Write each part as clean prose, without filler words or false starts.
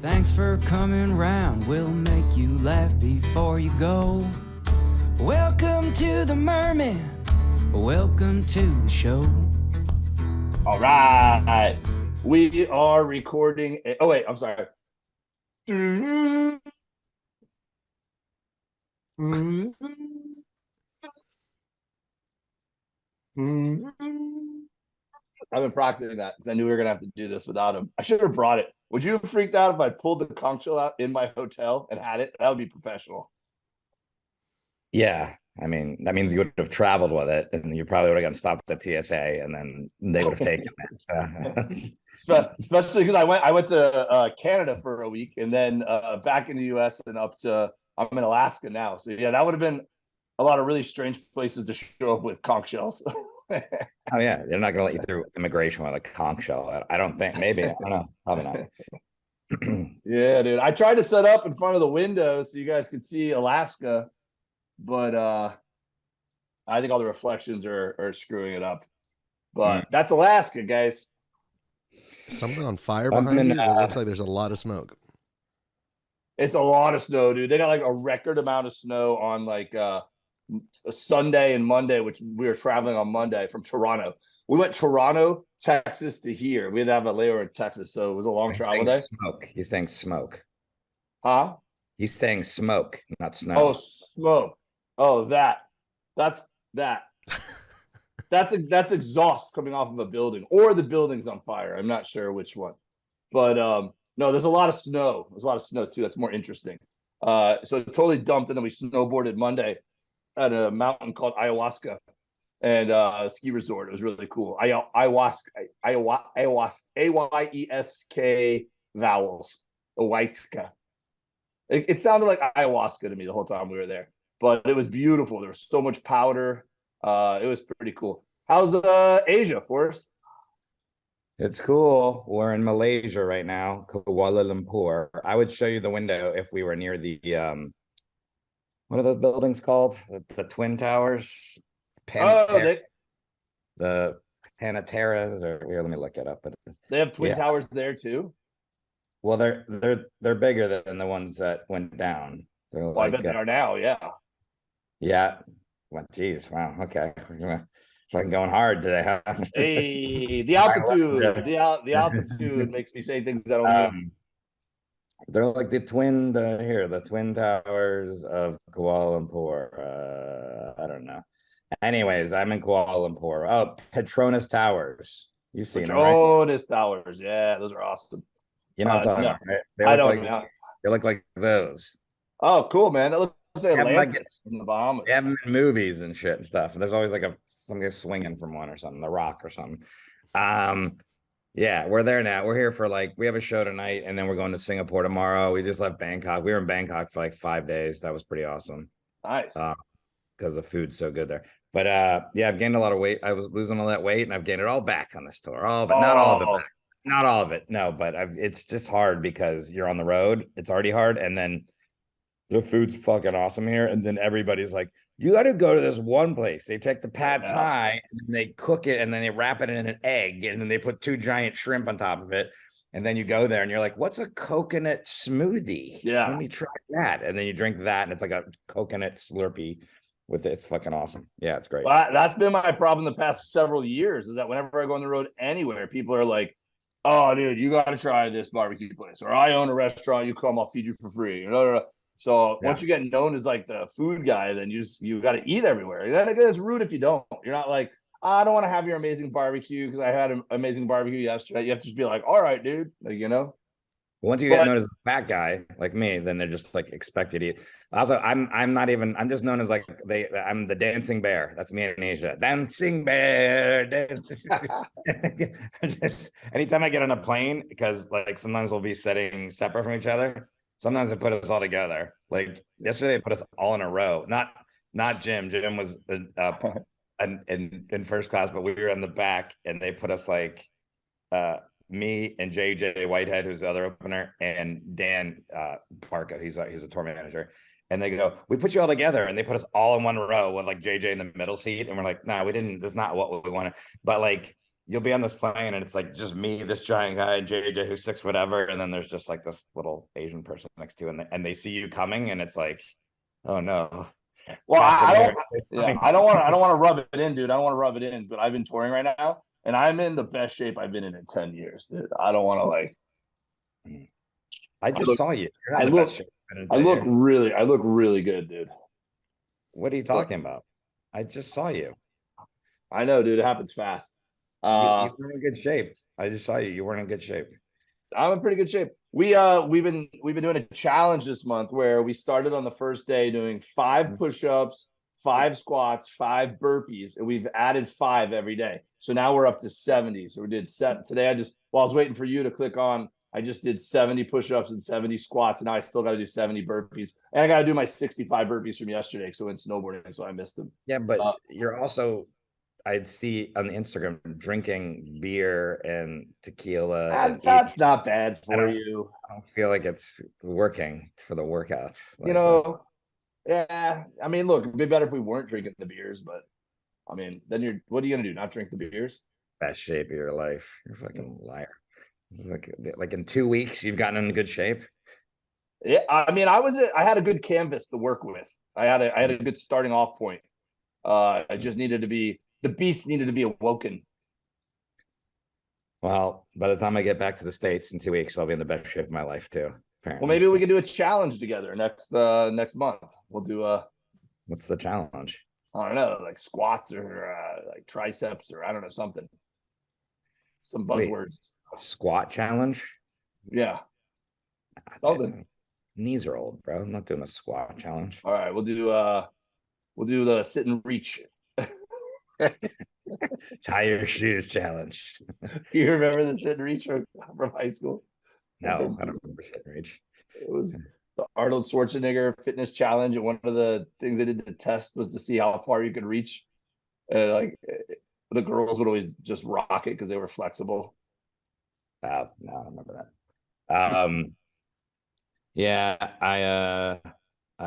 Thanks for coming round. We'll make you laugh before you go. Welcome to the Mermen. Welcome to the show. All right. We are recording. Oh, wait, I'm sorry. I've been practicing that because I knew we were going to have to do this without him. I should have brought it. Would you have freaked out if I pulled the conch shell out in my hotel and had it? That would be professional. Yeah, I mean, that means you would have traveled with it and you probably would have gotten stopped at TSA and then they would have taken it. Especially because I went to Canada for a week and then back in the US and up to, I'm in Alaska now. So yeah, that would have been a lot of really strange places to show up with conch shells. Oh yeah, they're not gonna let you through immigration with a conch shell. I don't think. Maybe, I don't know. Probably not. Yeah, dude. I tried to set up in front of the window so you guys could see Alaska, but I think all the reflections are screwing it up. But that's Alaska, guys. Something on fire behind you? It looks like there's a lot of smoke. It's a lot of snow, dude. They got like a record amount of snow on like a Sunday and Monday, which we were traveling on Monday from Toronto. We went Toronto, Texas to here. We had to have a layover in Texas, so it was a long travel day. Smoke. He's saying smoke. Huh? He's saying smoke, not snow. Oh, smoke. Oh, that's that's exhaust coming off of a building, or the building's on fire. I'm not sure which one, but no, there's a lot of snow. There's a lot of snow too. That's more interesting. So it totally dumped, and then we snowboarded Monday at a mountain called Ayahuasca and a ski resort. It was really cool. Ayahuasca, A-Y-E-S-K vowels. Ayahuasca. It sounded like ayahuasca to me the whole time we were there, but it was beautiful. There was so much powder. It was pretty cool. How's Asia, Forrest? It's cool. We're in Malaysia right now, Kuala Lumpur. I would show you the window if we were near the what are those buildings called? The Twin Towers? The Panateras, or here, let me look it up. But they have Twin Towers there too. Well, they're bigger than the ones that went down. They're I bet they are now. Yeah. Yeah. Well, geez. Wow. Okay. Fucking going hard today, huh? Hey, the altitude. The altitude makes me say things I don't mean. They're like the Twin Towers of Kuala Lumpur. I don't know. Anyways, I'm in Kuala Lumpur. Oh, Petronas Towers. You see Petronas Towers. Yeah, those are awesome. You know what I'm talking about, right? I don't know. They look like those. Oh, cool, man. That looks like Atlantis in the Bahamas. They have them in movies and shit and stuff. There's always like some guy swinging from one or something, The Rock or something. Yeah, we're there now. We're here for we have a show tonight, and then we're going to Singapore tomorrow. We just left Bangkok. We were in Bangkok for like 5 days. That was pretty awesome. Nice. Because the food's so good there. But yeah, I've gained a lot of weight. I was losing all that weight, and I've gained it all back on this tour. But not all of it back. Not all of it. No, but it's just hard because you're on the road. It's already hard. And then the food's fucking awesome here. And then everybody's like, you got to go to this one place. They take the pad thai and they cook it and then they wrap it in an egg and then they put 2 giant shrimp on top of it. And then you go there and you're like, what's a coconut smoothie? Yeah. Let me try that. And then you drink that and it's like a coconut Slurpee with it. It's fucking awesome. Yeah, it's great. Well, that's been my problem the past several years is that whenever I go on the road anywhere, people are like, oh, dude, you got to try this barbecue place. Or I own a restaurant. You come, I'll feed you for free. So once you get known as like the food guy, then you got to eat everywhere. And then it's rude if you don't. You're not like, I don't want to have your amazing barbecue because I had an amazing barbecue yesterday. You have to just be like, all right, dude. Once you get known as a fat guy like me, then they're just like expected to eat. Also, I'm just known as I'm the dancing bear. That's me in Asia. Dancing bear. Anytime I get on a plane, because sometimes we'll be sitting separate from each other. Sometimes they put us all together. Like yesterday, they put us all in a row. Not Jim. Jim was in first class, but we were in the back, and they put us me and JJ Whitehead, who's the other opener, and Dan Parka. He's a tour manager. And they go, we put you all together, and they put us all in one row with JJ in the middle seat, and we're like, nah, we didn't. That's not what we wanted. But you'll be on this plane and it's like just me, this giant guy, JJ who's 6 whatever, and then there's just like this little Asian person next to you, and they see you coming, and it's like, oh no. Well, Captain America I don't want to rub it in, dude. I don't want to rub it in, but I've been touring right now, and I'm in the best shape I've been in 10 years, dude. I don't want to like. I just saw you. You're not I the look, best shape in I 10 look years. really, I look really good, dude. What are you talking about? I just saw you. I know, dude. It happens fast. You were in good shape. I just saw you. You weren't in good shape. I'm in pretty good shape. We've been doing a challenge this month where we started on the first day doing 5 push-ups, 5 squats, 5 burpees, and we've added 5 every day. So now we're up to 70. So we did set today. While I was waiting for you to click on, I just did 70 push-ups and 70 squats, and now I still got to do 70 burpees, and I got to do my 65 burpees from yesterday. So in snowboarding, so I missed them. Yeah, but you're also, I'd see on the Instagram drinking beer and tequila. And that's not bad for you. I don't feel like it's working for the workouts. Yeah. I mean, look, it'd be better if we weren't drinking the beers, but I mean, then what are you gonna do? Not drink the beers? Best shape of your life. You're a fucking liar. Like in 2 weeks, you've gotten in good shape. Yeah, I mean, I had a good canvas to work with. I had a good starting off point. I just needed to be the beast needed to be awoken. Well, by the time I get back to the States in 2 weeks, I'll be in the best shape of my life too. Apparently. Well, maybe we can do a challenge together next month. We'll do what's the challenge? I don't know, like squats or like triceps or I don't know, something. Some buzzwords. Squat challenge? Yeah. Something. Knees are old, bro. I'm not doing a squat challenge. All right, we'll do the sit and reach. Tie your shoes challenge. You remember the sit and reach from high school? No, I don't remember sit and reach. It was the Arnold Schwarzenegger fitness challenge, and one of the things they did to test was to see how far you could reach. And like the girls would always just rock it because they were flexible. No, I don't remember that. Yeah,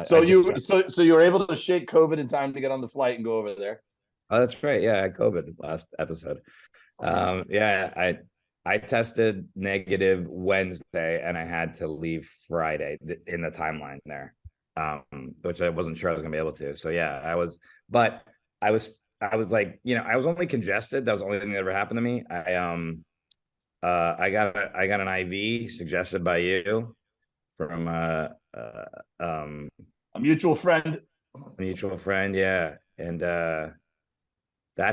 so you were able to shake COVID in time to get on the flight and go over there. Oh, that's right. Yeah, I had COVID last episode. Yeah, I tested negative Wednesday and I had to leave Friday in the timeline there, which I wasn't sure I was gonna be able to. So yeah, I was like, I was only congested. That was the only thing that ever happened to me. I got an IV suggested by you from a mutual friend. Yeah, and that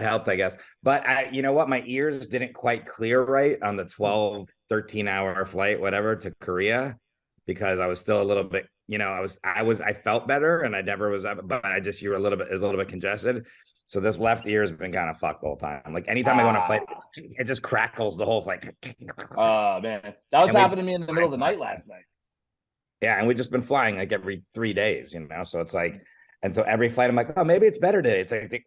helped, I guess. But you know what? My ears didn't quite clear right on the 12, 13-hour flight, whatever, to Korea, because I was still a little bit, I felt better and I never was, but you were it was a little bit congested. So this left ear has been kind of fucked the whole time. Like anytime I go on a flight, it just crackles the whole flight. Oh man, that was happening to me in the middle of the night last night. Yeah, and we've just been flying like every 3 days, so it's like, and so every flight I'm like, oh, maybe it's better today. It's like,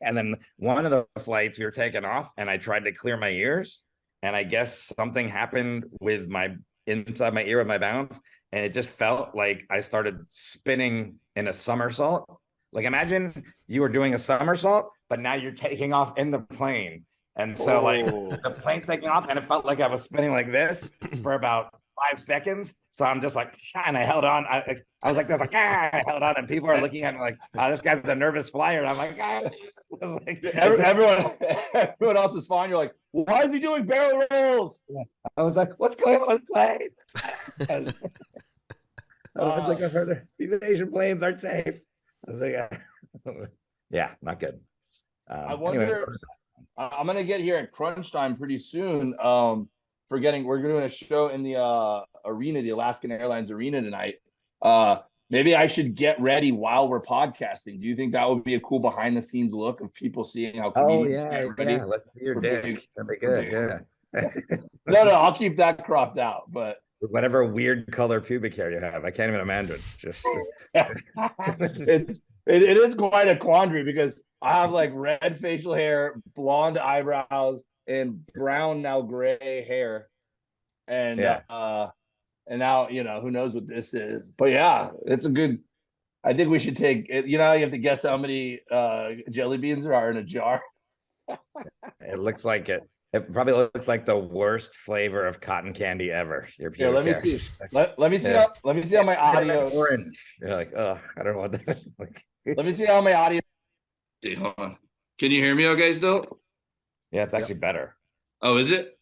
and then one of the flights we were taking off and I tried to clear my ears, and I guess something happened with my inside my ear with my balance, and it just felt like I started spinning in a somersault. Like imagine you were doing a somersault, but now you're taking off in the plane. And so like the plane's taking off and it felt like I was spinning like this for about 5 seconds. So I'm just like, and I held on. I was like, I held on, and people are looking at me like, oh, this guy's a nervous flyer. And I'm like, everyone else is fine. You're like, why is he doing barrel rolls? I was like, what's going on with the plane? I was like, I've heard these Asian planes aren't safe. I was like, yeah, not good. I wonder. Anyway. I'm gonna get here at crunch time pretty soon. We're doing a show in the arena, the Alaskan Airlines arena tonight. Maybe I should get ready while we're podcasting. Do you think that would be a cool behind the scenes look of people seeing how comedians get ready? Yeah, let's see your dick. That'd be good. Yeah. No, I'll keep that cropped out. But whatever weird color pubic hair you have, I can't even imagine. Just it is quite a quandary because I have like red facial hair, blonde eyebrows, and brown now gray hair, and now who knows what this is. But yeah, it's a good. I think we should take it. You have to guess how many jelly beans there are in a jar. It looks like it. It probably looks like the worst flavor of cotton candy ever. Your Here, pubic let me hair. see. Let me see Yeah. how my audio. Orange. You're like, oh, I don't know what that. Like, Let me see how my audio. Hold on. Can you hear me okay still? yeah, it's actually better. Oh, is it?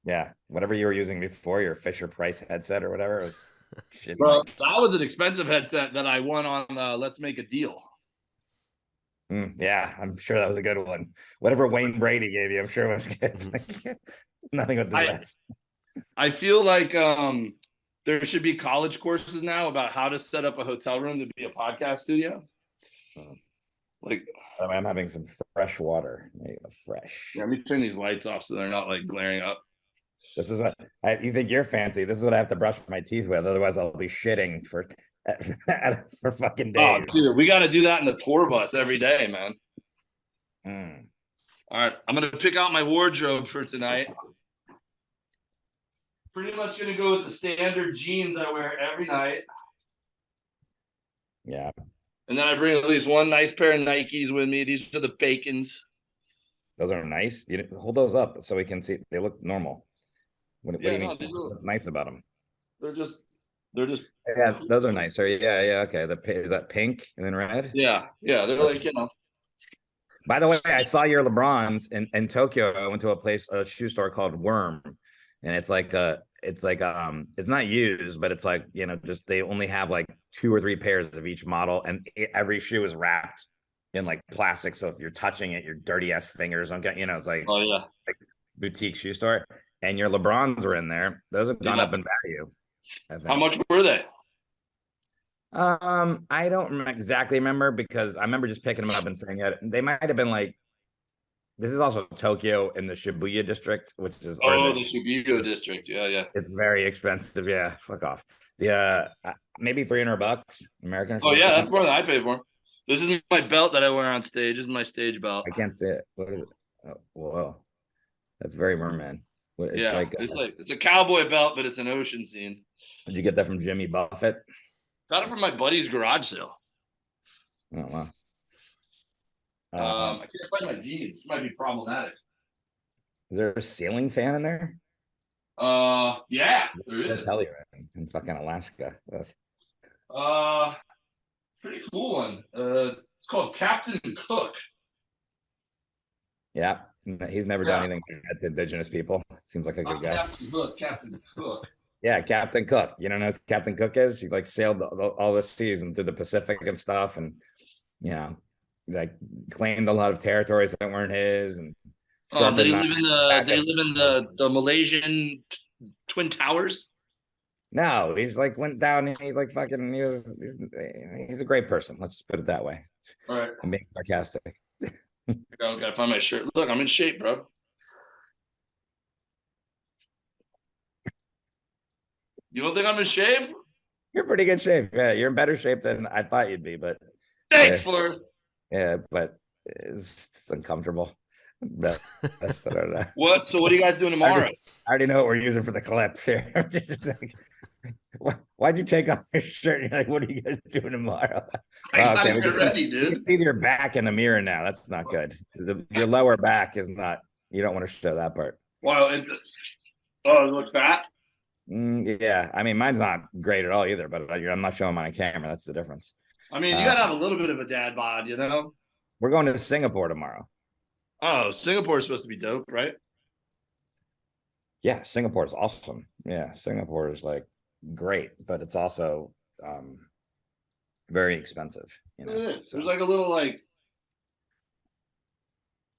Yeah, whatever you were using before, your Fisher Price headset or whatever, it was shit. Bro, that was an expensive headset that I won on Let's Make a Deal. Yeah, I'm sure that was a good one. Whatever Wayne Brady gave you, I'm sure it was good. Like, nothing but the best. I feel like there should be college courses now about how to set up a hotel room to be a podcast studio. Like, I'm having some fresh water. Fresh. yeah, let me turn these lights off so they're not like glaring up. This is what you think you're fancy. This is what I have to brush my teeth with. Otherwise, I'll be shitting for fucking days. Oh, dude, we got to do that in the tour bus every day, man. All right, I'm gonna pick out my wardrobe for tonight. Pretty much gonna go with the standard jeans I wear every night. Yeah. And then I bring at least one nice pair of Nikes with me. These are the Bacons. Those are nice. You hold those up so we can see. They look normal. What do you mean? What's nice about them? They're just. Yeah, those are nice. Yeah. Okay. Is that pink and then red? Yeah. They're like, you know. By the way, I saw your LeBrons in Tokyo. I went to a shoe store called Worm, and it's not used, but it's like, just they only have like 2 or 3 pairs of each model, and every shoe is wrapped in like plastic. So if you're touching it, your dirty ass fingers don't get, it's like, oh yeah, like boutique shoe store. And your LeBrons were in there. Those have gone up in value. I think. How much were they? I don't exactly remember, because I remember just picking them up and saying it. They might have been like, this is also Tokyo in the Shibuya district, which is the Shibuya district. Yeah. It's very expensive. Yeah, fuck off. Yeah, maybe $300 American. Oh yeah, that's more than I paid for. This is my belt that I wear on stage. This is my stage belt. I can't see it. What is it? Oh, whoa, that's very Mermen. It's a cowboy belt, but it's an ocean scene. Did you get that from Jimmy Buffett? Got it from my buddy's garage sale. Oh wow. I can't find my jeans. This might be problematic. Is there a ceiling fan in there? Yeah, there is. I'll tell you, in fucking Alaska. Pretty cool one. It's called Captain Cook. Yeah, he's never done anything that's indigenous people. Seems like a good guy. Captain Cook. Yeah, Captain Cook. You don't know who Captain Cook is? He like sailed all the seas and through the Pacific and stuff, and like claimed a lot of territories that weren't his. And did he live in the Malaysian Twin Towers? No, he's like went down and he's like fucking. He's a great person. Let's just put it that way. All right, I'm being sarcastic. I gotta find my shirt. Look, I'm in shape, bro. You don't think I'm in shape? You're in pretty good shape. Yeah, you're in better shape than I thought you'd be. But thanks, Forrest. Yeah, but it's uncomfortable. What? So what are you guys doing tomorrow? I already know what we're using for the clip here. Why'd you take off your shirt? You're like, what are you guys doing tomorrow? I gotta get ready, dude. See your back in the mirror now. That's not good. Your lower back is not. You don't want to show that part. Well, it looks fat. Yeah, I mean, mine's not great at all either. But I'm not showing mine on camera. That's the difference. I mean, you gotta have a little bit of a dad bod, you know. We're going to Singapore tomorrow. Oh, Singapore is supposed to be dope, right? Yeah, Singapore is awesome. Yeah, Singapore is like great, but it's also very expensive. It is. There's like a little it's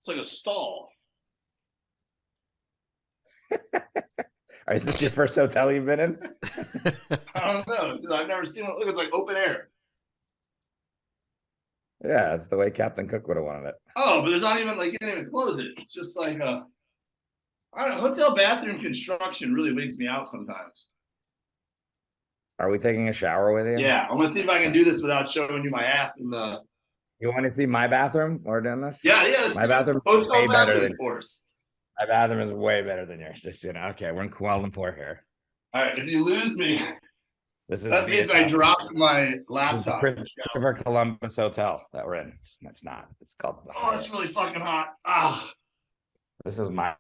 like a stall. Is this your first hotel you've been in? I don't know. I've never seen it. Look, it's like open air. Yeah, it's the way Captain Cook would have wanted it. Oh, but there's not even you can't even close it. It's just like I don't know. Hotel bathroom construction really wigs me out sometimes. Are we taking a shower with you? Yeah, I'm gonna see if I can do this without showing you my ass in the. You want to see my bathroom? We're doing this. Yeah. My bathroom is way better than yours. My bathroom is way better than yours. Just okay, we're in Kuala Lumpur here. All right, if you lose me, that means I dropped my laptop. Christopher Columbus Hotel that we're in. That's not. It's called. It's really fucking hot. Ah. This is my.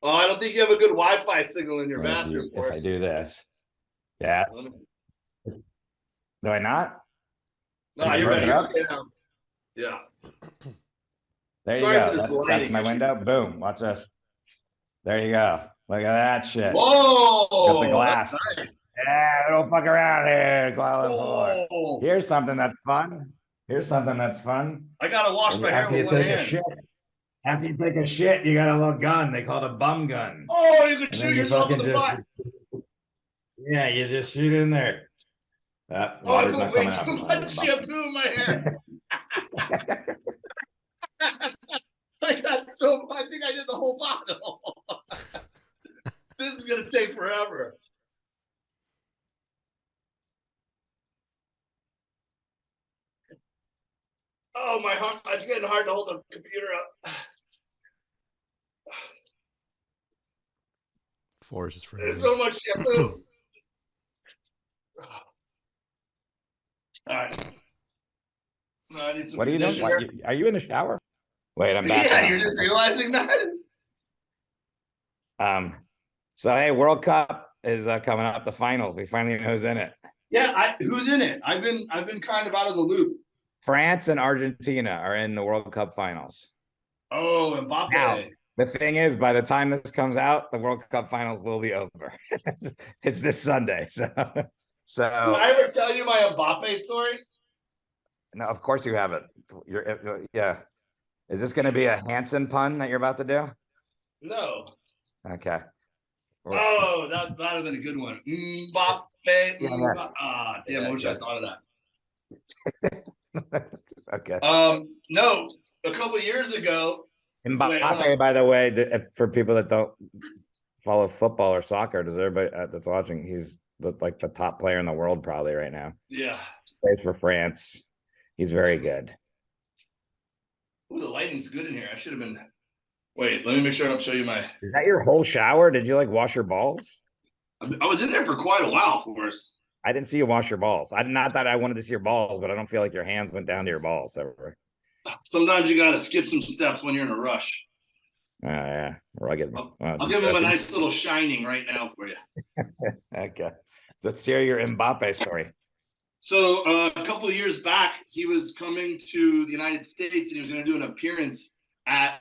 Oh, I don't think you have a good Wi-Fi signal in your If, bathroom. if I Forrest. do this, yeah. Do I not? No, Did I you're broke right. it You're up? okay now. Yeah. There you Sorry go. for this That's lighting my issue. window. Boom. Watch this. There you go. Look at that shit. Whoa, Got the glass. that's nice. Yeah, don't fuck around here, Kuala Lumpur. Whoa. Here's something that's fun. Here's something that's fun. I gotta wash my hair After with you one take a hand. shit, after you take a shit, you got a little gun. They call it a bum gun. Oh, you can And shoot then you yourself in fucking the just, butt. yeah, you just shoot in there. Oh, I Water's put not way coming out. too much shampoo in my hair. I think I did the whole bottle. This is gonna take forever. Oh, my heart! It's getting hard to hold the computer up. Forrest is frowning. There's so much shampoo. All right. I need some What are you doing? conditioner. Are you in the shower? Wait, I'm back. Yeah, on. you're just realizing that. So hey, World Cup is coming up. The finals. We finally know who's in it. Yeah, who's in it? I've been kind of out of the loop. France and Argentina are in the World Cup finals. Oh, Mbappe. Now, the thing is, by the time this comes out, the World Cup finals will be over. It's this Sunday. So Did I ever tell you my Mbappe story? no, of course you haven't. Yeah. Is this going to be a Hanson pun that you're about to do? No. Okay. Oh, that would have been a good one. Mbappe. Yeah. Ah, damn! I wish I thought of that. Okay. No, a couple years ago. Mbappe, by the way, for people that don't follow football or soccer, does everybody that's watching? He's like the top player in the world probably right now. Yeah. Plays for France. He's very good. Ooh, the lighting's good in here. I should have been. Wait, let me make sure I don't show you my. Is that your whole shower? Did you like wash your balls? I was in there for quite a while, Forrest. I didn't see you wash your balls. Not that I wanted to see your balls, but I don't feel like your hands went down to your balls ever. Sometimes you got to skip some steps when you're in a rush. Yeah, rugged. I'll give him a nice little shining right now for you. Okay, let's hear your Mbappe story. So a couple of years back, he was coming to the United States and he was going to do an appearance at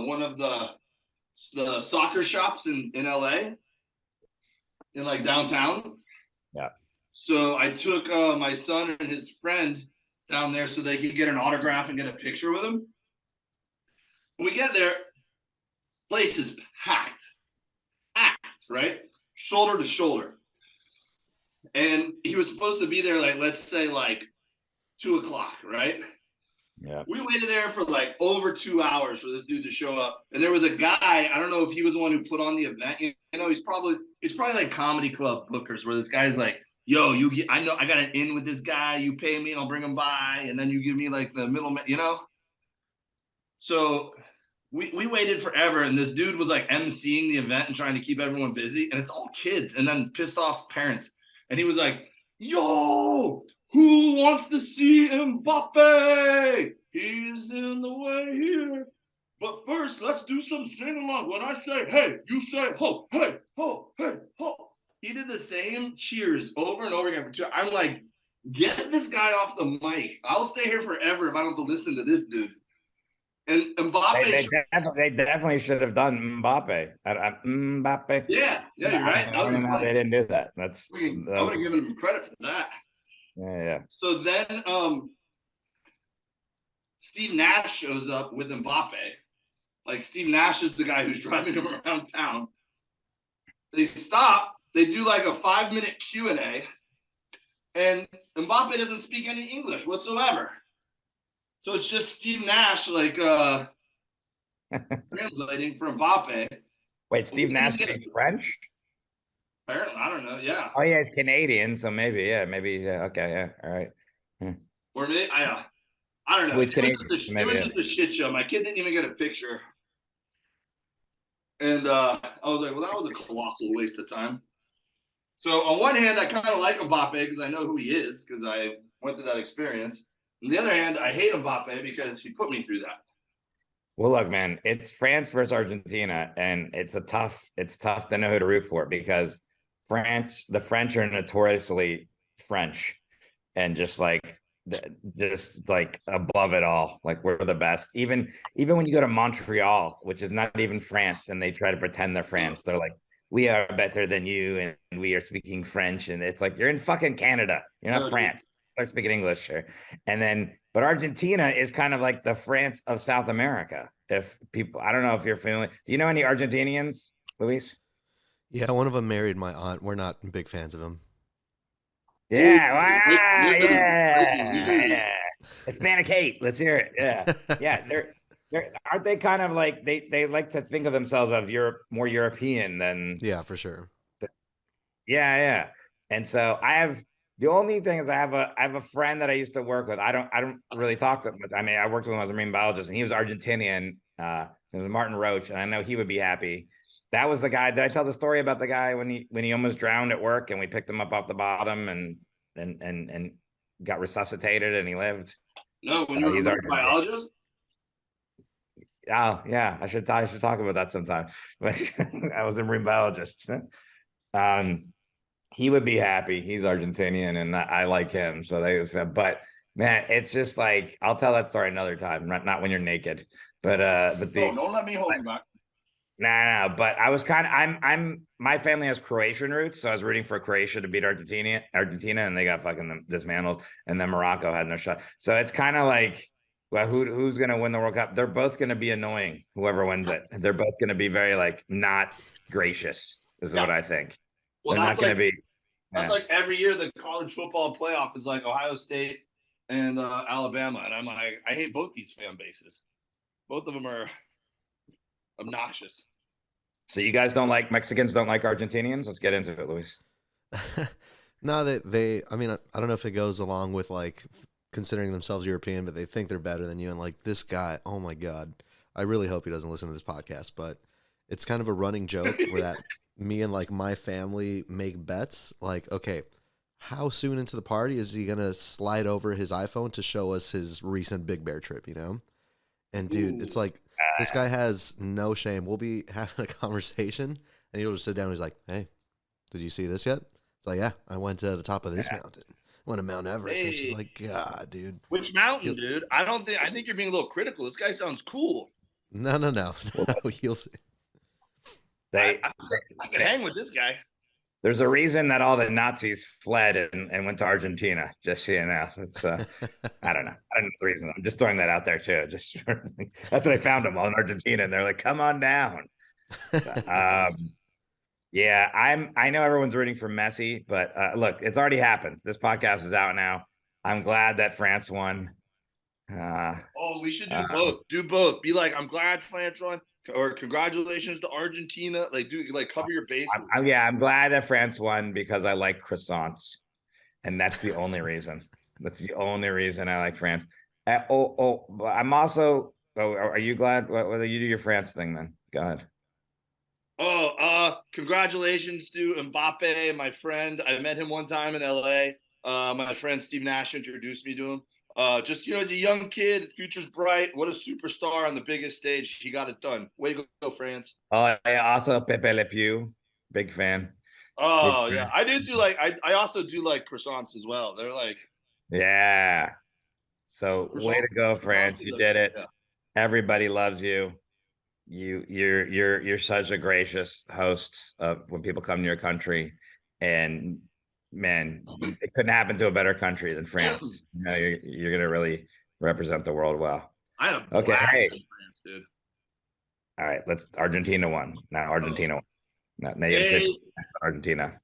one of the soccer shops in LA, in like downtown. Yeah. So I took my son and his friend down there so they could get an autograph and get a picture with him. When we get there, place is packed, right? Shoulder to shoulder. And he was supposed to be there, like, let's say like 2:00, right? Yeah. We waited there for like over 2 hours for this dude to show up. And there was a guy, I don't know if he was the one who put on the event. You know, he's probably like comedy club bookers where this guy's like, yo, I know I got an in with this guy. You pay me and I'll bring him by. And then you give me like the middleman, you know? So we waited forever. And this dude was like emceeing the event and trying to keep everyone busy. And it's all kids and then pissed off parents. And he was like, yo, who wants to see Mbappe? He's in the way here. But first, let's do some sing-along. When I say, hey, you say, ho, hey, ho, hey, ho. He did the same cheers over and over again for 2 hours. I'm like, get this guy off the mic. I'll stay here forever if I don't have to listen to this dude. And Mbappe. They definitely should have done Mbappe. Mbappe. Yeah, you're right. I don't know how they didn't do that. That's. I would have given him credit for that. Yeah. So then Steve Nash shows up with Mbappe. Like Steve Nash is the guy who's driving him around town. They stop. They do like a 5-minute Q&A. And Mbappe doesn't speak any English whatsoever. So it's just Steve Nash like translating for Mbappe. Wait, Steve Nash speaks French? Apparently, I don't know. Yeah. Oh yeah, he's Canadian, so maybe. Yeah. Okay, yeah, all right. Or maybe I don't know. It was just a shit show. My kid didn't even get a picture. And I was like, well, that was a colossal waste of time. So on one hand, I kind of like Mbappe because I know who he is because I went through that experience. On the other hand, I hate Mbappe because he put me through that. Well, look, man, it's France versus Argentina, and it's tough to know who to root for because the French are notoriously French and just like above it all. Like we're the best. Even when you go to Montreal, which is not even France, and they try to pretend they're France, they're like, we are better than you, and we are speaking French, and it's like you're in fucking Canada, you're not France. Start speaking English here, and then. But Argentina is kind of like the France of South America. If people, I don't know if you're familiar. Do you know any Argentinians, Luis? Yeah, one of them married my aunt. We're not big fans of him. Yeah, yeah. Hispanic hate. Let's hear it. Yeah, yeah. They're aren't they kind of like they like to think of themselves as more European than yeah, for sure. Yeah. And so the only thing is I have a friend that I used to work with. I don't really talk to him, but I mean I worked with him as a marine biologist, and he was Argentinian. It was Martin Roach, and I know he would be happy. That was the guy. Did I tell the story about the guy when he almost drowned at work, and we picked him up off the bottom and got resuscitated, and he lived? No, when you were a biologist. Oh yeah, I should talk about that sometime. But I was a marine biologist. He would be happy. He's Argentinian, and I like him. So but man, it's just like I'll tell that story another time. Not when you're naked, but don't let me hold you back. No. But I was I'm my family has Croatian roots, so I was rooting for Croatia to beat Argentina, and they got fucking dismantled, and then Morocco had no shot. So it's kind of like, well, who's gonna win the World Cup? They're both gonna be annoying. Whoever wins it, they're both gonna be very like not gracious. Is what I think. Well, they're not going to be. That's like every year the college football playoff is like Ohio State and Alabama, and I'm like, I hate both these fan bases. Both of them are obnoxious. So you guys Mexicans don't like Argentinians? Let's get into it, Luis. No, I mean, I don't know if it goes along with like considering themselves European, but they think they're better than you. And like this guy, oh my God, I really hope he doesn't listen to this podcast, but it's kind of a running joke where that me and like my family make bets. Like, okay, how soon into the party is he going to slide over his iPhone to show us his recent Big Bear trip, you know? And dude, it's like, this guy has no shame. We'll be having a conversation and he'll just sit down and he's like, hey, did you see this yet? It's like, yeah, I went to the top of this mountain. I went to Mount Everest. Hey. And she's like, God, dude. Which mountain, dude? I think you're being a little critical. This guy sounds cool. No. You'll see. I could hang with this guy. There's a reason that all the Nazis fled and went to Argentina. Just so you know, it's I don't know. I don't know the reason. I'm just throwing that out there too. Just that's what I found them all in Argentina, and they're like, "Come on down." Yeah, I know everyone's rooting for Messi, but look, it's already happened. This podcast is out now. I'm glad that France won. We should do both. Do both. Be like, I'm glad France won, or congratulations to Argentina. Cover your bases. I'm glad that France won because I like croissants, and that's the only reason. That's the only reason I like France. I'm also. Are you glad? Whether you do your France thing, then go ahead. Congratulations to Mbappe, my friend. I met him one time in LA. My friend Steve Nash introduced me to him. As a young kid, future's bright. What a superstar on the biggest stage. He got it done. Way to go, France. Also Pepe Le Pew, big fan. Oh, yeah. I do too. I also do like croissants as well. They're like. Yeah. So way to go, France. You did it. Yeah. Everybody loves you. You're such a gracious host when people come to your country, and man, it couldn't happen to a better country than France. You know, you're gonna really represent the world well. I had a blast in France, dude. All right, Argentina won. Now Argentina won. Now you have Argentina.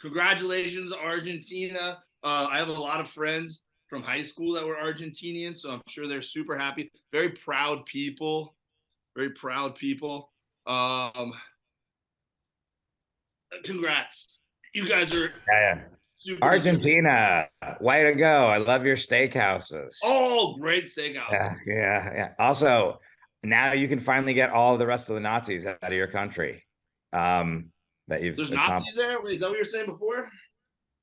Congratulations, Argentina. I have a lot of friends from high school that were Argentinian, so I'm sure they're super happy. Very proud people. Very proud people. Congrats. You guys are super Argentina. Way to go. I love your steakhouses. Oh, great steakhouses. Yeah. Also, now you can finally get all of the rest of the Nazis out of your country. There's Nazis there? Is that what you were saying before?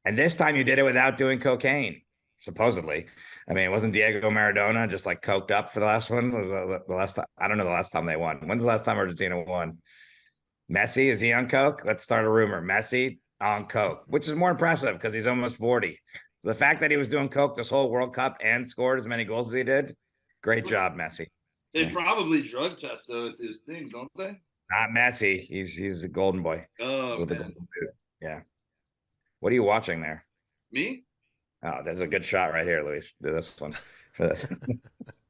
And this time you did it without doing cocaine. supposedly. I mean, wasn't Diego Maradona just like coked up for the last one? Was the last time? I don't know the last time they won. When's the last time Argentina won? Messi, is he on coke? Let's start a rumor. Messi on coke, which is more impressive because he's almost 40. The fact that he was doing coke this whole World Cup and scored as many goals as he did, great job, Messi. They probably drug test though at this thing, don't they? Not Messi. He's a golden boy. Oh, with the man. golden boot. Yeah. What are you watching there? Me? Oh, there's a good shot right here, Luis. Do this one. Do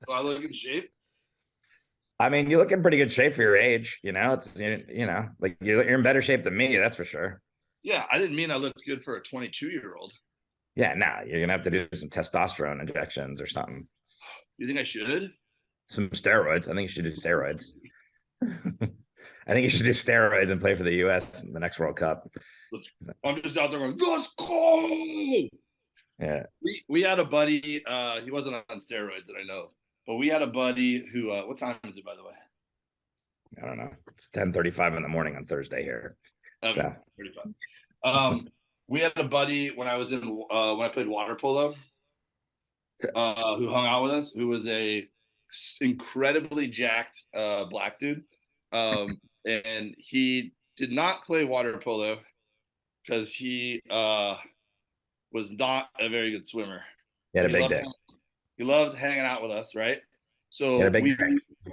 I look in shape? I mean, you look in pretty good shape for your age. You know, it's like you're in better shape than me. That's for sure. Yeah, I didn't mean I looked good for a 22-year-old. Yeah, nah, you're gonna have to do some testosterone injections or something. You think I should? Some steroids. I think you should do steroids. I think you should do steroids and play for the U.S. in the next World Cup. I'm just out there going, let's go. Yeah. We had a buddy. He wasn't on steroids that I know of, but we had a buddy who. What time is it, by the way? I don't know. It's 10:35 in the morning on Thursday here. Okay, So 35. We had a buddy when I was in when I played water polo, who hung out with us, who was a incredibly jacked black dude, and he did not play water polo because he was not a very good swimmer. he had a big dick. He loved hanging out with us, right? So He had a big dick.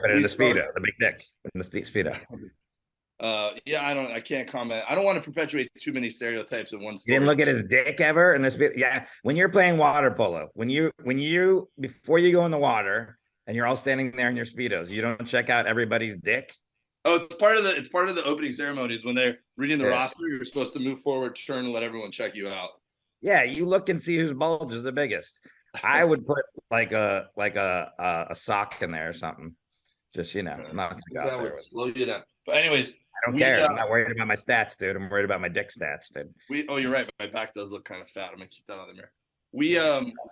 Put it in the started- Speedo, the big dick in the Speedo. Yeah, I can't comment. I don't want to perpetuate too many stereotypes in one You story. didn't look at his dick ever in this? Yeah, when you're playing water polo, when you before you go in the water and you're all standing there in your Speedos, you don't check out everybody's dick. Oh, it's part of the opening ceremonies when they're reading the roster. You're supposed to move forward, turn, and let everyone check you out. Yeah, you look and see whose bulge is the biggest. I would put like a sock in there or something. Just I'm not gonna go out That there would with- slow you down. But anyways, I don't care. I'm not worried about my stats, dude. I'm worried about my dick stats, dude. you're right. My back does look kind of fat. I'm gonna keep that on the mirror.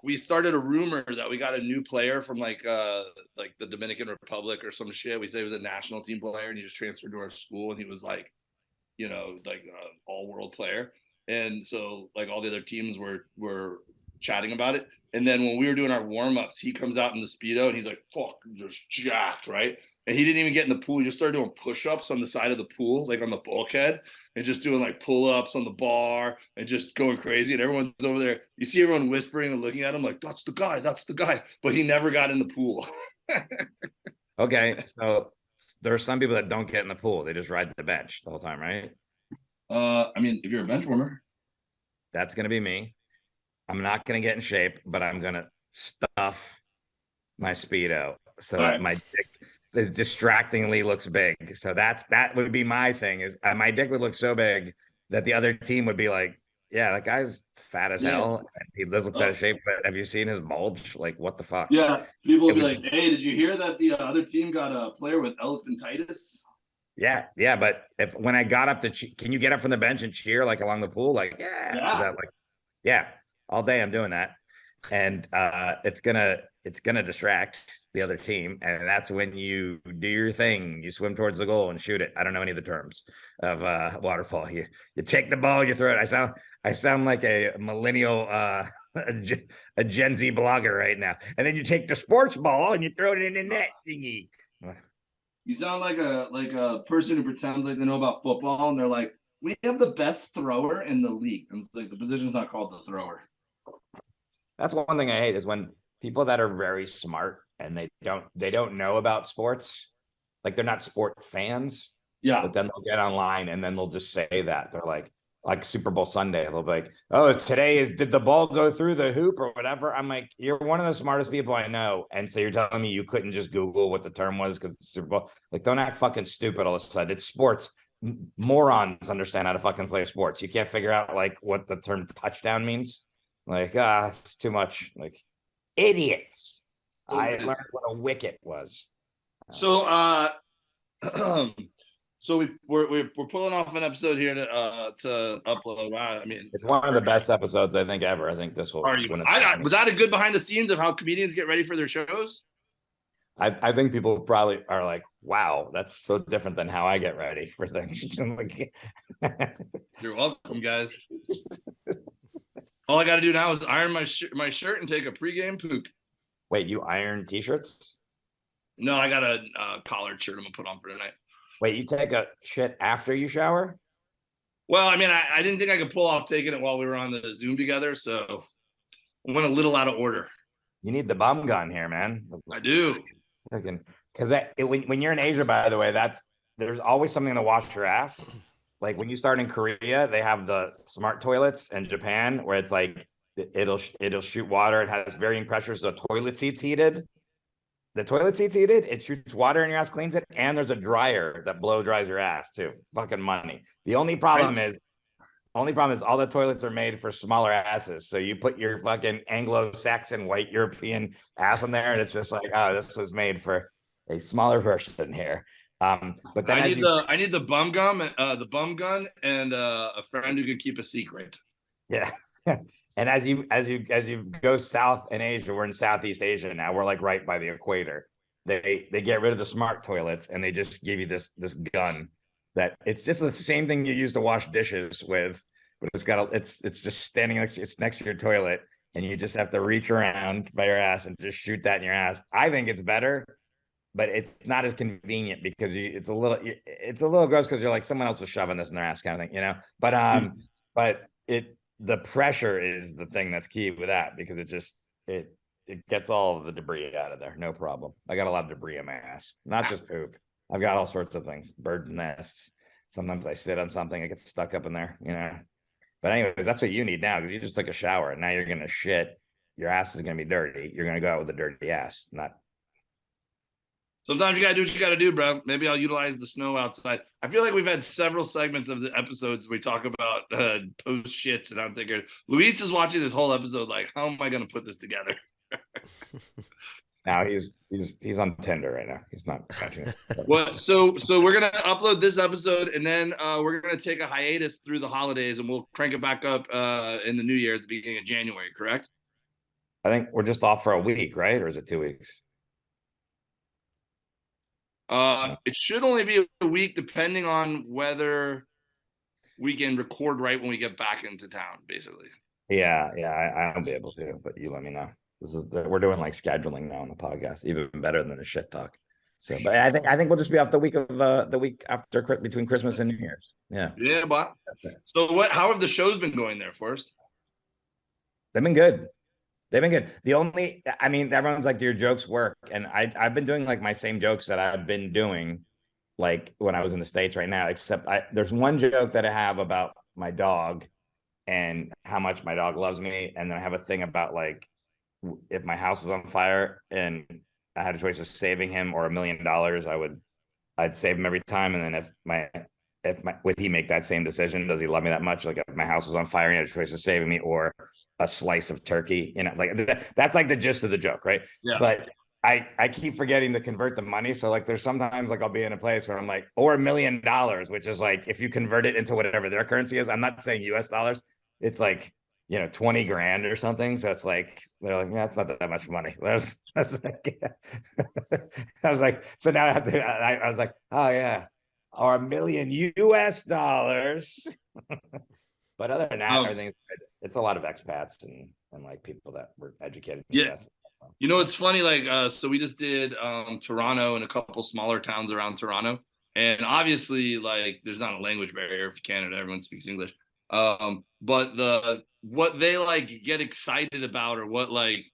We started a rumor that we got a new player from like the Dominican Republic or some shit. We say he was a national team player and he just transferred to our school and he was like, like an all-world player. And so like all the other teams were chatting about it. And then when we were doing our warm-ups, he comes out in the Speedo and he's like, fuck, just jacked, right? And he didn't even get in the pool. He just started doing push-ups on the side of the pool, like on the bulkhead, and just doing like pull-ups on the bar and just going crazy. And everyone's over there. You see everyone whispering and looking at him like, that's the guy. But he never got in the pool. Okay, so there are some people that don't get in the pool. They just ride the bench the whole time, right? I mean, if you're a bench warmer. That's going to be me. I'm not going to get in shape, but I'm going to stuff my Speedo so that my dick distractingly looks big. So that would be my thing is my dick would look so big that the other team would be like, yeah, that guy's fat as hell. And he looks out of shape, but have you seen his bulge? Like, what the fuck? Yeah, people will be like, hey, did you hear that the other team got a player with elephantitis? Yeah, but when I got up can you get up from the bench and cheer like along the pool? Like, yeah. Is that like, yeah, all day I'm doing that. And it's gonna distract the other team. And that's when you do your thing. You swim towards the goal and shoot it. I don't know any of the terms of water polo. You take the ball, you throw it. I sound like a millennial a Gen Z blogger right now. And then you take the sports ball and you throw it in the net thingy. You sound like a person who pretends like they know about football and they're like, we have the best thrower in the league. And it's like the position's not called the thrower. That's one thing I hate is when people that are very smart and they don't know about sports, like they're not sport fans. Yeah. But then they'll get online and then they'll just say that. They're like Super Bowl Sunday. They'll be like, oh, did the ball go through the hoop or whatever? I'm like, you're one of the smartest people I know. And so you're telling me you couldn't just Google what the term was because it's Super Bowl. Like, don't act fucking stupid all of a sudden. It's sports. Morons understand how to fucking play sports. You can't figure out like what the term touchdown means. Like, it's too much. Like, idiots. I learned what a wicket was. So so we're pulling off an episode here to upload. I mean, it's one of the best episodes I think ever. I think this will. Was that a good behind the scenes of how comedians get ready for their shows? I think people probably are like, wow, that's so different than how I get ready for things. You're welcome, guys. All I got to do now is iron my shirt and take a pregame poop. Wait, you iron t-shirts? No, I got a collared shirt I'm gonna put on for tonight. Wait, you take a shit after you shower? Well, I mean, I didn't think I could pull off taking it while we were on the Zoom together, so I went a little out of order. You need the bum gun here, man. I do. Because when you're in Asia, by the way, there's always something to wash your ass. Like when you start in Korea, they have the smart toilets, and Japan, where it's like it'll shoot water. It has varying pressures. The toilet seat's heated. It shoots water in your ass, cleans it, and there's a dryer that blow dries your ass too. Fucking money. The only problem is all the toilets are made for smaller asses. So you put your fucking Anglo-Saxon white European ass in there, and it's just like, oh, this was made for a smaller person here. But then I need the bum gun, and a friend who can keep a secret. Yeah. And as you go south in Asia, we're in Southeast Asia now. We're like right by the equator. They get rid of the smart toilets, and they just give you this gun that it's just the same thing you use to wash dishes with, but it's just standing next to your toilet, and you just have to reach around by your ass and just shoot that in your ass. I think it's better, but it's not as convenient because it's a little gross because you're like, someone else was shoving this in their ass kind of thing, you know. But the pressure is the thing that's key with that, because it gets all of the debris out of there, no problem. I got a lot of debris in my ass, not just poop. I've got all sorts of things, bird nests. Sometimes I sit on something, it gets stuck up in there, you know. But anyways, that's what you need now, because you just took a shower and now you're gonna shit. Your ass is gonna be dirty. You're gonna go out with a dirty ass, not. Sometimes you gotta do what you gotta do, bro. Maybe I'll utilize the snow outside. I feel like we've had several segments of the episodes we talk about post shits, and I'm thinking Luis is watching this whole episode like, how am I gonna put this together? Now he's on Tinder right now. He's not catching it. Well, so we're gonna upload this episode, and then we're gonna take a hiatus through the holidays, and we'll crank it back up in the new year at the beginning of January. Correct? I think we're just off for a week, right? Or is it 2 weeks? It should only be a week, depending on whether we can record right when we get back into town, basically. Yeah, I won't be able to, but you let me know. We're doing like scheduling now on the podcast, even better than the shit talk. So, but I think we'll just be off the week after, between Christmas and New Year's. Yeah. Yeah, but so how have the shows been going there, Forrest? They've been good. Everyone's like, do your jokes work? And I've been doing like my same jokes that I've been doing like when I was in the States right now, except there's one joke that I have about my dog and how much my dog loves me. And then I have a thing about like, if my house is on fire and I had a choice of saving him or $1 million, I'd save him every time. And then would he make that same decision? Does he love me that much? Like if my house was on fire and he had a choice of saving me or a slice of turkey, you know, like that's like the gist of the joke, right? Yeah. But I keep forgetting to convert the money. So like there's sometimes like I'll be in a place where I'm like, or $1 million, which is like, if you convert it into whatever their currency is, I'm not saying US dollars, it's like, you know, 20 grand or something. So it's like, they're like, yeah, it's not that much money. That's like, yeah. I was like, so now I was like, oh yeah, or $1 million US dollars. But other than that, everything's good. It's a lot of expats and like people that were educated in the US. So. You know, it's funny, like, so we just did Toronto and a couple smaller towns around Toronto. And obviously, like, there's not a language barrier for Canada. Everyone speaks English. But what they like get excited about, or what like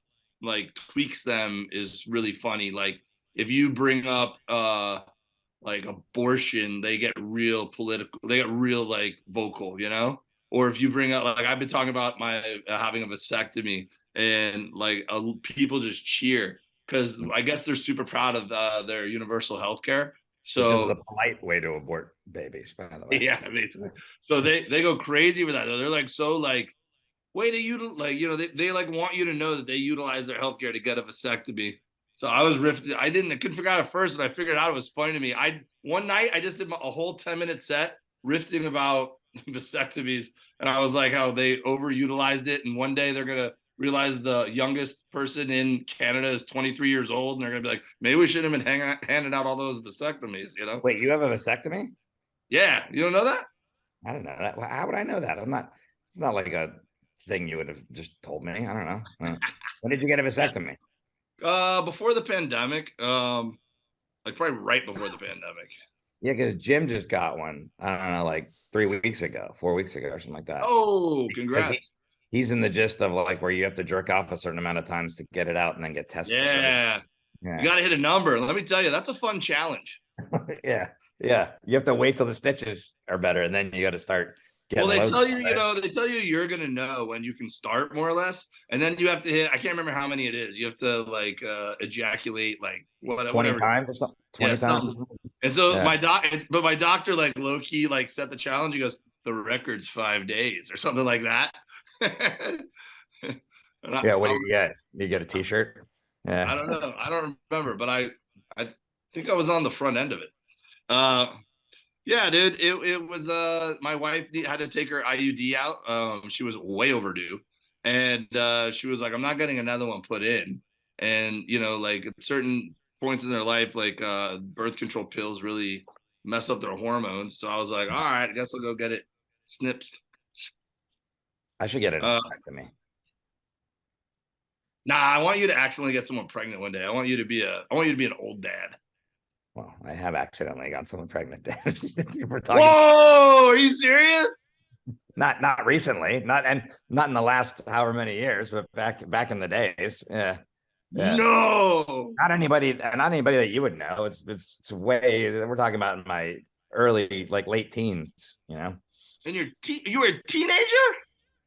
tweaks them, is really funny. Like if you bring up like abortion, they get real political. They get real like vocal, you know. Or if you bring up, like, I've been talking about my having a vasectomy, and like people just cheer because I guess they're super proud of their universal health care. So which is a polite way to abort babies, by the way. Yeah, basically. So they go crazy with that. They're like, so like, way to like, you know, they like want you to know that they utilize their healthcare to get a vasectomy. So I was riffed. I couldn't figure out at first, and I figured out it was funny to me. One night I just did a whole 10-minute set riffing about vasectomies, and I was like how they overutilized it, and one day they're gonna realize the youngest person in Canada is 23 years old, and they're gonna be like, maybe we shouldn't have been handing out all those vasectomies, you know? Wait, you have a vasectomy? Yeah, you don't know that? I don't know that. How would I know that? It's not like a thing you would have just told me. I don't know. When did you get a vasectomy? Before the pandemic, like probably right before the pandemic. Yeah, because Jim just got one. I don't know, like 4 weeks ago, or something like that. Oh, Because congrats. he's in the gist of like where you have to jerk off a certain amount of times to get it out and then get tested. Yeah. Right? You got to hit a number. Let me tell you, that's a fun challenge. Yeah. Yeah. You have to wait till the stitches are better and then you got to start Well, getting they low. tell you, they tell you you're going to know when you can start more or less. And then you have to hit, I can't remember how many it is. You have to like ejaculate like 20 whatever. times or something. 20 Yeah, times. something. And so Yeah. my doctor like low key like set the challenge. He goes, the record's 5 days or something like that. Yeah. What do you get? You get a t-shirt? Yeah. I don't know. I don't remember, but I think I was on the front end of it. Yeah, dude. It was my wife had to take her IUD out. She was way overdue. And she was like, I'm not getting another one put in. And like at certain points in their life, like birth control pills really mess up their hormones. So I was like, all right, I guess I'll go get it snipped. I should get it back to me. Nah, I want you to accidentally get someone pregnant one day. I want you to be an old dad. Well, I have accidentally got someone pregnant. Whoa, are you serious? Not recently, not in the last however many years, but back in the days. Yeah. No. Not anybody that you would know. It's way, we're talking about in my early, like late teens, And you were a teenager?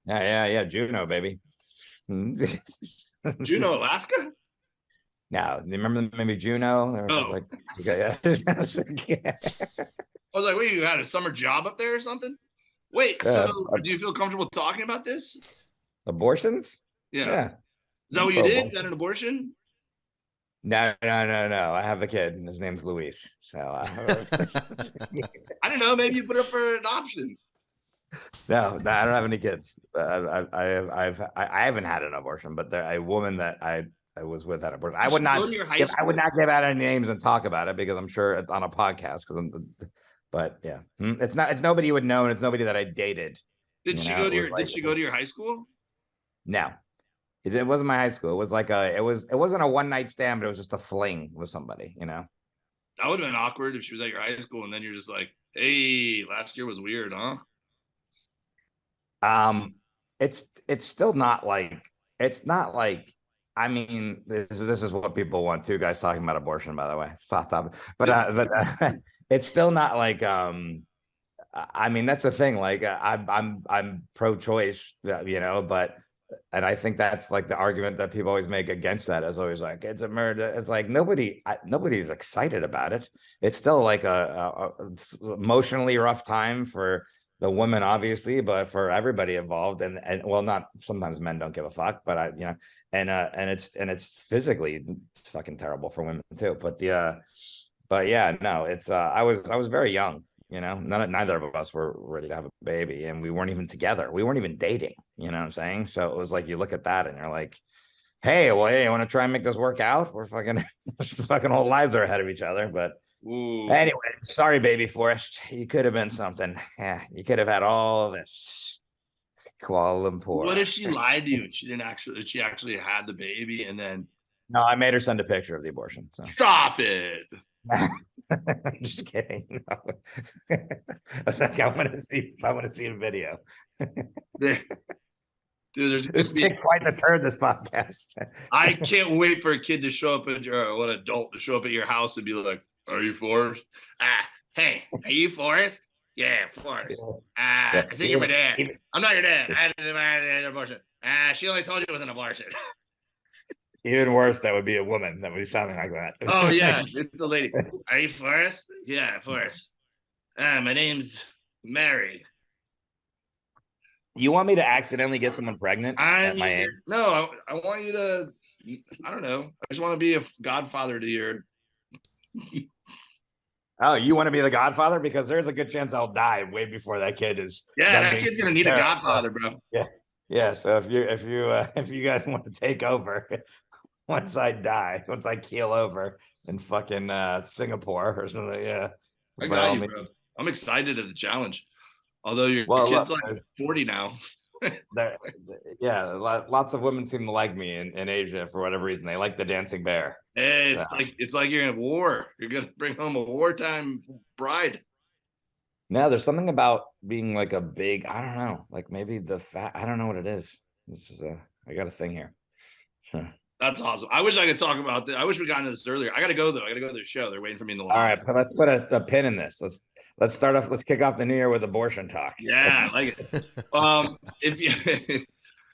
Yeah. Juneau, baby. Juneau, Alaska? No, you remember maybe Juneau? There was like, yeah. I was like, wait, you had a summer job up there or something? Wait, so do you feel comfortable talking about this? Abortions? Yeah. Is that what you did? You had an abortion? No. I have a kid, and his name's Luis. So I don't know. Maybe you put up for adoption. No, I don't have any kids. I haven't had an abortion, but a woman that I was with had an abortion. I would not give out any names and talk about it because I'm sure it's on a podcast. But yeah, it's nobody you would know, and it's nobody that I dated. Did she go to your high school? No, it wasn't my high school. It was like it wasn't a one night stand, but it was just a fling with somebody. That would have been awkward if she was at your high school and then you're just like, hey, last year was weird, huh? It's still not like, it's not like, I mean, this is what people want. Two guys talking about abortion, by the way. Stop topic. But it's still not like I mean, that's the thing. Like I'm pro-choice, but and I think that's like the argument that people always make against that is always like, it's a murder. It's like nobody's excited about it. It's still like a emotionally rough time for the women, obviously, but for everybody involved. And well, not sometimes men don't give a fuck, but and it's physically it's fucking terrible for women too. But yeah, no, it's I was very young. Neither of us were ready to have a baby, and we weren't even together. We weren't even dating. You know what I'm saying? So it was like you look at that and you're like, hey, you want to try and make this work out? We're fucking whole lives are ahead of each other. But anyway, sorry, baby Forrest. You could have been something. Yeah, you could have had all of this. Kuala Lumpur. What if she lied to you and she actually had the baby and then? No, I made her send a picture of the abortion. So stop it. Just kidding. No. I was like, I want to see a video. Dude, this is quite the turn, this podcast. I can't wait for a kid to show up an adult to show up at your house and be like, are you Forrest? Hey, are you Forrest? Yeah, Forrest. I think you're my dad. I'm not your dad. I had an abortion. She only told you it was an abortion. Even worse, that would be a woman. That would be something like that. Oh, yeah. It's the lady. Are you Forrest? Yeah, Forrest. My name's Mary. You want me to accidentally get someone pregnant at my age? No, I want you to, I don't know. I just want to be a godfather to your... Oh, you want to be the godfather? Because there's a good chance I'll die way before that kid is. Yeah, that kid's going to need a godfather, bro. Yeah. Yeah. So if you guys want to take over... Once I keel over in fucking Singapore or something, yeah. I got you, bro. I'm excited at the challenge. Although your kid's like 40 now. Yeah, lots of women seem to like me in Asia for whatever reason. They like the dancing bear. Hey, So. it's like you're in war. You're gonna bring home a wartime bride. No, there's something about being like a big, I don't know, like maybe the fat, I don't know what it is. This is I got a thing here. That's awesome. I wish I could talk about this. I wish we got into this earlier. I gotta go though. I gotta go to the show. They're waiting for me in the lobby. All right, but let's put a pin in this. Let's start off. Let's kick off the new year with abortion talk. Yeah, I like it. If you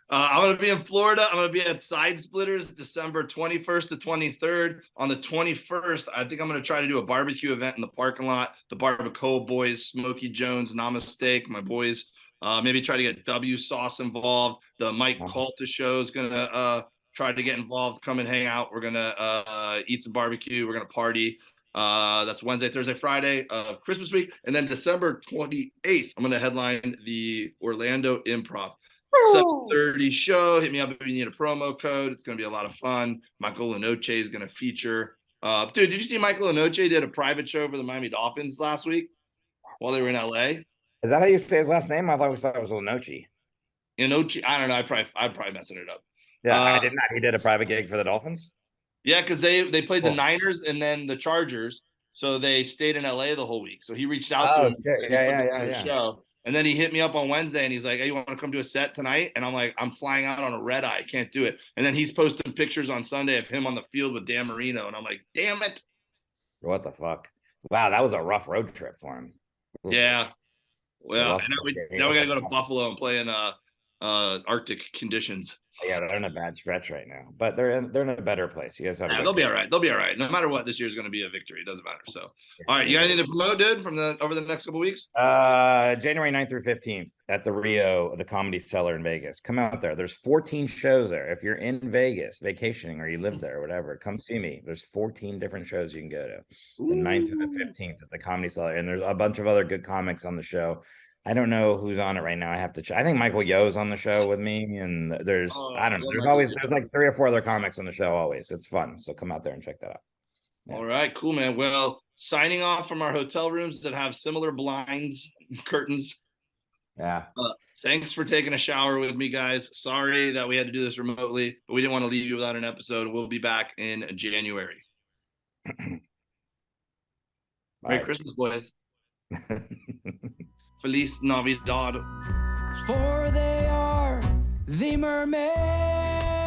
I'm going to be in Florida. I'm going to be at Side Splitters December 21st to 23rd. On the 21st, I think I'm going to try to do a barbecue event in the parking lot. The Barbacoa Boys, Smokey Jones, Namaste, my boys. Maybe try to get W Sauce involved. The Mike Calta show is going to try to get involved. Come and hang out. We're going to eat some barbecue. We're going to party. That's Wednesday, Thursday, Friday of Christmas week. And then December 28th, I'm going to headline the Orlando Improv. 7:30 show. Hit me up if you need a promo code. It's going to be a lot of fun. Michael Lenoche is going to feature. Dude, did you see Michael Lenoche did a private show for the Miami Dolphins last week while they were in LA? Is that how you say his last name? I thought it was Lenoche. Lenoche, I don't know. I'm probably messing it up. Yeah, I did not. He did a private gig for the Dolphins. Yeah, because they played the Niners and then the Chargers, so they stayed in LA the whole week. So he reached out to him. Yeah. Show. And then he hit me up on Wednesday and he's like, hey, you want to come do a set tonight? And I'm like, I'm flying out on a red eye. I can't do it. And then he's posting pictures on Sunday of him on the field with Dan Marino. And I'm like, damn it. What the fuck? Wow, that was a rough road trip for him. Yeah. Well, and now we got to go to Buffalo and play in Arctic conditions. Yeah, they're in a bad stretch right now, but they're in a better place. You guys have they'll be all right. They'll be all right. No matter what, this year's going to be a victory. It doesn't matter. So, all right, you got anything to promote, dude, from over the next couple of weeks? January 9th through 15th at the Rio, the Comedy Cellar in Vegas. Come out there. There's 14 shows there. If you're in Vegas vacationing or you live there or whatever, come see me. There's 14 different shows you can go to. The 9th through the 15th at the Comedy Cellar, and there's a bunch of other good comics on the show. I don't know who's on it right now. I have to check. I think Michael Yo's on the show with me, and there's I don't know. There's like 3 or 4 other comics on the show always. It's fun. So come out there and check that out. Yeah. All right, cool, man. Well, signing off from our hotel rooms that have similar blinds, curtains. Yeah. Thanks for taking a shower with me, guys. Sorry that we had to do this remotely, but we didn't want to leave you without an episode. We'll be back in January. Merry Christmas, boys. Feliz Navidad. For they are the mermen.